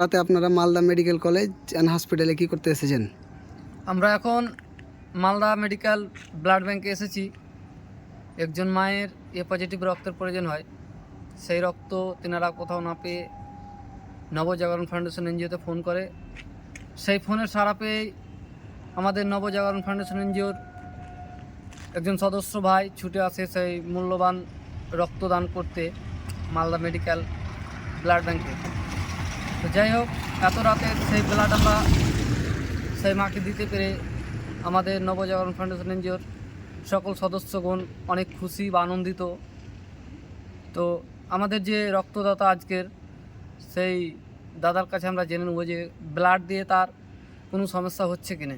রাতে আপনারা Malda medical college and হসপিটালে কি করতে এসেছেন? আমরা এখন মালদা মেডিকেল ব্লাড ব্যাংকে এসেছি। একজন মায়ের এ পজিটিভ রক্তের প্রয়োজন হয়, সেই রক্ত তেনারা কোথাও না পেয়ে নবজাগরণ ফাউন্ডেশন এনজিওতে ফোন করে। সেই ফোনের সাড়া পেয়েই আমাদের নবজাগরণ ফাউন্ডেশন এনজিওর একজন সদস্য ভাই ছুটে আসে সেই মূল্যবান রক্তদান করতে মালদা মেডিকেল ব্লাড ব্যাংকে। তো যাই হোক, এত রাতে সেই ব্লাড আমরা সেই মাকে দিতে পেরে আমাদের নবজাগরণ ফাউন্ডেশন এনজিওর সকল সদস্যগণ অনেক খুশি বা আনন্দিত। তো আমাদের যে রক্তদাতা আজকের, সেই দাদার কাছে আমরা জেনে নেব যে ব্লাড দিয়ে তার কোনো সমস্যা হচ্ছে কি না।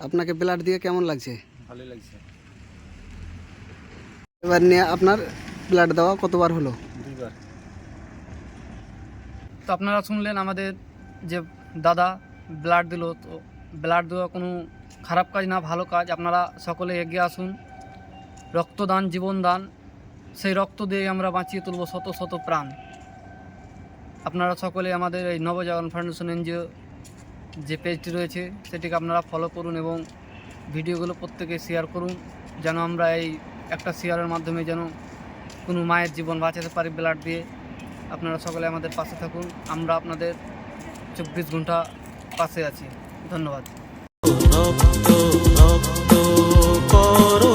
আপনাকে ব্লাড দিয়ে কেমন লাগছে? ভালোই লাগছে। এবার নিয়ে আপনার ব্লাড দেওয়া কতবার হলো? 2বার। তো আপনারা শুনলেন আমাদের যে দাদা ব্লাড দিল। তো ব্লাড দেওয়া কোনো খারাপ কাজ না, ভালো কাজ। আপনারা সকলে এগিয়ে আসুন। রক্তদান জীবনদান, সেই রক্ত দিয়ে আমরা বাঁচিয়ে তুলব শত শত প্রাণ। আপনারা সকলে আমাদের এই নবজাগরণ ফাউন্ডেশন এনজিও যে পেজটি রয়েছে সেটিকে আপনারা ফলো করুন এবং ভিডিওগুলো প্রত্যেকে শেয়ার করুন, যেন আমরা এই একটা শেয়ারের মাধ্যমে যেন কোনো মায়ের জীবন বাঁচাতে পারি ব্লাড দিয়ে। আপনারা সকলে আমাদের পাশে থাকুন, আমরা আপনাদের 24 ঘন্টা পাশে আছি। ধন্যবাদ। রক্ত রক্ত করো।